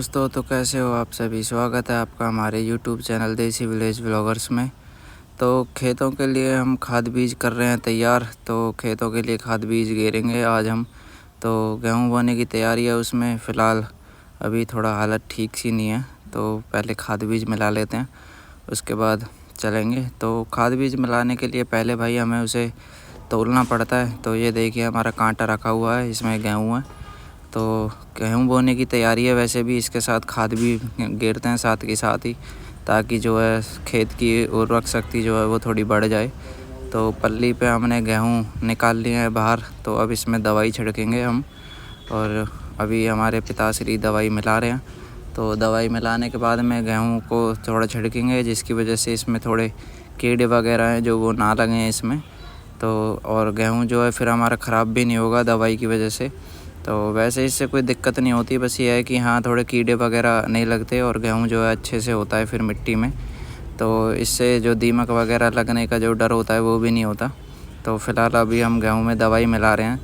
दोस्तों, तो कैसे हो आप सभी। स्वागत है आपका हमारे यूट्यूब चैनल देसी विलेज व्लॉगर्स में। तो खेतों के लिए हम खाद बीज कर रहे हैं तैयार। तो खेतों के लिए खाद बीज गेरेंगे आज हम। तो गेहूं बोने की तैयारी है उसमें। फ़िलहाल अभी थोड़ा हालत ठीक सी नहीं है, तो पहले खाद बीज मिला लेते हैं, उसके बाद चलेंगे। तो खाद बीज मिलाने के लिए पहले भाई हमें उसे तोलना पड़ता है। तो ये देखिए हमारा कांटा रखा हुआ है, इसमें गेहूँ है। तो गेहूँ बोने की तैयारी है। वैसे भी इसके साथ खाद भी गेरते हैं साथ के साथ ही, ताकि जो है खेत की उर्वरक शक्ति जो है वो थोड़ी बढ़ जाए। तो पल्ली पे हमने गेहूँ निकाल लिए हैं बाहर। तो अब इसमें दवाई छिड़केंगे हम, और अभी हमारे पिताश्री दवाई मिला रहे हैं। तो दवाई मिलाने के बाद में गेहूँ को थोड़ा छिड़केंगे, जिसकी वजह से इसमें थोड़े कीड़े वगैरह हैं जो वो ना लगें इसमें। तो और गेहूँ जो है फिर हमारा ख़राब भी नहीं होगा दवाई की वजह से। तो वैसे इससे कोई दिक्कत नहीं होती, बस ये है कि हाँ थोड़े कीड़े वगैरह नहीं लगते और गेहूँ जो है अच्छे से होता है फिर मिट्टी में। तो इससे जो दीमक वगैरह लगने का जो डर होता है वो भी नहीं होता। तो फ़िलहाल अभी हम गेहूँ में दवाई मिला रहे हैं।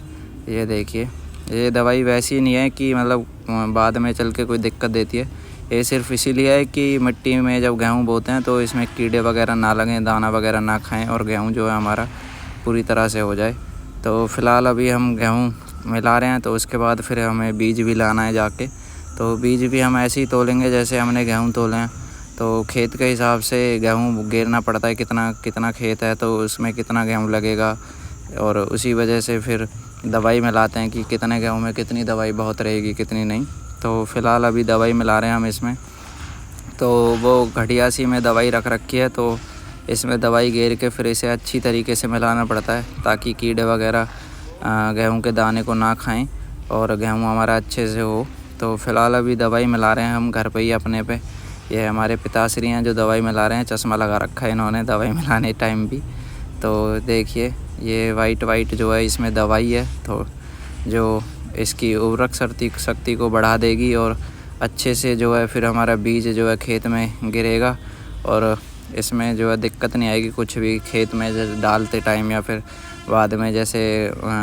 ये देखिए, ये दवाई वैसी नहीं है कि मतलब बाद में चल के कोई दिक्कत देती है। ये सिर्फ इसीलिए है कि मिट्टी में जब गेहूँ बोते हैं तो इसमें कीड़े वगैरह ना लगें, दाना वगैरह ना खाएँ और गेहूँ जो है हमारा पूरी तरह से हो जाए। तो फ़िलहाल अभी हम गेहूँ मिला रहे हैं। तो उसके बाद फिर हमें बीज भी लाना है जाके। तो बीज भी हम ऐसे ही तोलेंगे जैसे हमने गेहूँ तोले हैं। तो खेत के हिसाब से गेहूँ गेरना पड़ता है, कितना कितना खेत है तो उसमें कितना गेहूँ लगेगा, और उसी वजह से फिर दवाई मिलाते हैं कि कितने गेहूँ में कितनी दवाई बहुत रहेगी कितनी नहीं। तो फ़िलहाल अभी दवाई मिला रहे हैं हम इसमें। तो वो घड़िया सी में दवाई रख रखी है, तो इसमें दवाई गेर के फिर इसे अच्छी तरीके से मिलाना पड़ता है, ताकि कीड़े वगैरह गेहूं के दाने को ना खाएं और गेहूं हमारा अच्छे से हो। तो फ़िलहाल अभी दवाई मिला रहे हैं हम घर पे ही अपने पे। ये हमारे पिताश्री हैं जो दवाई मिला रहे हैं, चश्मा लगा रखा है इन्होंने दवाई मिलाने टाइम भी। तो देखिए ये वाइट जो है इसमें दवाई है, तो जो इसकी उर्वरक शक्ति को बढ़ा देगी और अच्छे से जो है फिर हमारा बीज जो है खेत में गिरेगा, और इसमें जो है दिक्कत नहीं आएगी कुछ भी खेत में जैसे डालते टाइम, या फिर बाद में जैसे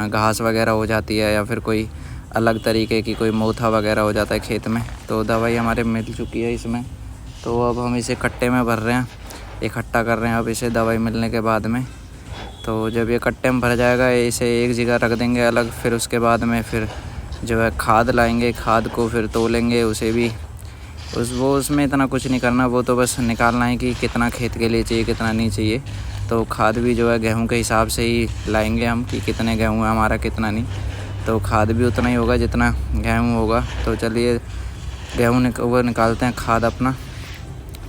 घास वगैरह हो जाती है या फिर कोई अलग तरीके की कोई मोथा वगैरह हो जाता है खेत में। तो दवाई हमारे मिल चुकी है इसमें। तो अब हम इसे कट्टे में भर रहे हैं, इकट्ठा कर रहे हैं अब इसे दवाई मिलने के बाद में। तो जब ये कट्टे में भर जाएगा इसे एक जगह रख देंगे अलग। फिर उसके बाद में फिर जो है खाद लाएंगे, खाद को फिर तोलेंगे उसे भी। उसमें इतना कुछ नहीं करना, वो तो बस निकालना है कि कितना खेत के लिए चाहिए कितना नहीं चाहिए। तो खाद भी जो है गेहूं के हिसाब से ही लाएंगे हम कि कितने गेहूं है हमारा कितना नहीं। तो खाद भी उतना ही होगा जितना गेहूं होगा। तो चलिए गेहूं वो निकालते हैं खाद अपना।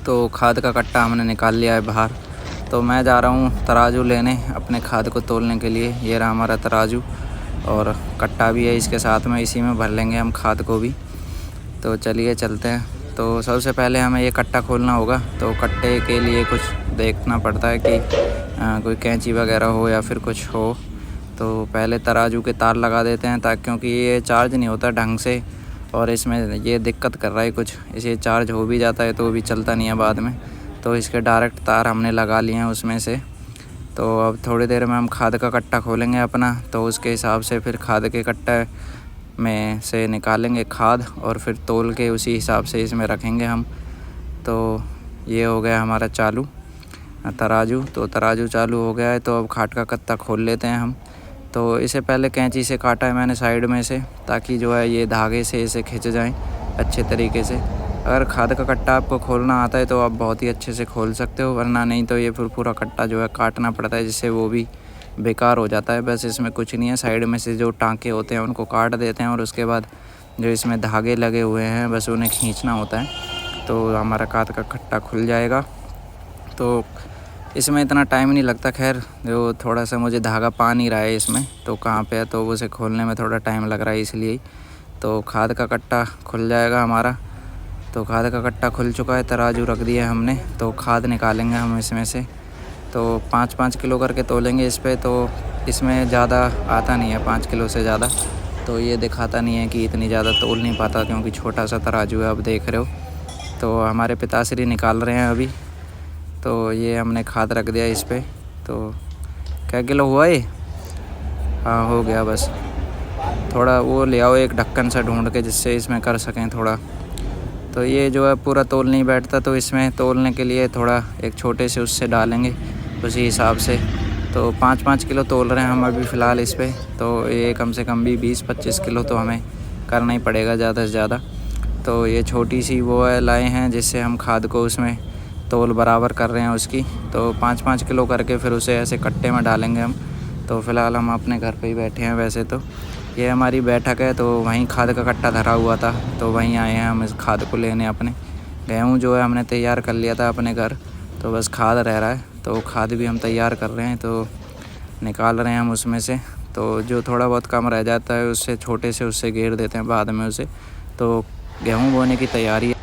तो खाद का कट्टा हमने निकाल लिया है बाहर। तो मैं जा रहा हूँ तराजू लेने अपने खाद को तोलने के लिए। ये रहा हमारा तराजू, और कट्टा भी है इसके साथ में, इसी में भर लेंगे हम खाद को भी। तो चलिए चलते हैं। तो सबसे पहले हमें ये कट्टा खोलना होगा। तो कट्टे के लिए कुछ देखना पड़ता है कि कोई कैंची वगैरह हो या फिर कुछ हो। तो पहले तराजू के तार लगा देते हैं, ताकि क्योंकि ये चार्ज नहीं होता ढंग से और इसमें ये दिक्कत कर रहा है कुछ। इसे चार्ज हो भी जाता है तो भी चलता नहीं है बाद में। तो इसके डायरेक्ट तार हमने लगा लिए हैं उसमें से। तो अब थोड़ी देर में हम खाद का कट्टा खोलेंगे अपना। तो उसके हिसाब से फिर खाद के कट्टे में से निकालेंगे खाद, और फिर तोल के उसी हिसाब से इसमें रखेंगे हम। तो ये हो गया हमारा चालू तराजू। तो तराजू चालू हो गया है। तो अब खाद का कट्टा खोल लेते हैं हम। तो इसे पहले कैंची से काटा है मैंने साइड में से, ताकि जो है ये धागे से इसे खिंच जाएं अच्छे तरीके से। अगर खाद का कट्टा आपको खोलना आता है तो आप बहुत ही अच्छे से खोल सकते हो, वरना नहीं तो ये फिर पूरा कट्टा जो है काटना पड़ता है, जिससे वो भी बेकार हो जाता है। बस इसमें कुछ नहीं है, साइड में से जो टाँके होते हैं उनको काट देते हैं, और उसके बाद जो इसमें धागे लगे हुए हैं बस उन्हें खींचना होता है। तो हमारा खाद का कट्टा खुल जाएगा। तो इसमें इतना टाइम नहीं लगता, खैर जो थोड़ा सा मुझे धागा पा नहीं रहा है इसमें तो कहाँ पे है, तो उसे खोलने में थोड़ा टाइम लग रहा है इसलिए। तो खाद का कट्टा खुल जाएगा हमारा। तो खाद का कट्टा खुल चुका है, तराजू रख दिया हमने। तो खाद निकालेंगे हम इसमें से। तो 5-5 किलो करके तोलेंगे इस पे। तो इसमें ज़्यादा आता नहीं है 5 किलो से ज़्यादा, तो ये दिखाता नहीं है कि इतनी ज़्यादा तोल नहीं पाता, क्योंकि छोटा सा तराजू है, अब देख रहे हो। तो हमारे पिताश्री निकाल रहे हैं अभी। तो ये हमने खाद रख दिया इस पे। तो क्या किलो हुआ ये? हाँ हो गया। बस थोड़ा वो ले आओ एक ढक्कन सा ढूंढ के, जिससे इसमें कर सकें थोड़ा तो ये जो है पूरा तोल नहीं बैठता, तो इसमें तोलने के लिए थोड़ा एक छोटे से उससे डालेंगे उसी हिसाब से। तो 5-5 किलो तोल रहे हैं हम अभी फ़िलहाल इस पे। तो ये कम से कम भी 20-25 किलो तो हमें करना ही पड़ेगा ज़्यादा से ज़्यादा। तो ये छोटी सी वो है लाए हैं जिससे हम खाद को उसमें तोल बराबर कर रहे हैं उसकी। तो 5-5 किलो करके फिर उसे ऐसे कट्टे में डालेंगे हम। तो फ़िलहाल हम अपने घर पे ही बैठे हैं वैसे तो। ये हमारी बैठक है, तो वहीं खाद का कट्टा धरा हुआ था, तो वहीं आए हैं हम इस खाद को लेने अपने। गेहूँ जो है हमने तैयार कर लिया था अपने घर, तो बस खाद रह रहा है। तो खाद भी हम तैयार कर रहे हैं, तो निकाल रहे हैं हम उसमें से। तो जो थोड़ा बहुत कम रह जाता है उससे छोटे से उससे घेर देते हैं बाद में उसे। तो गेहूँ बोने की तैयारी है।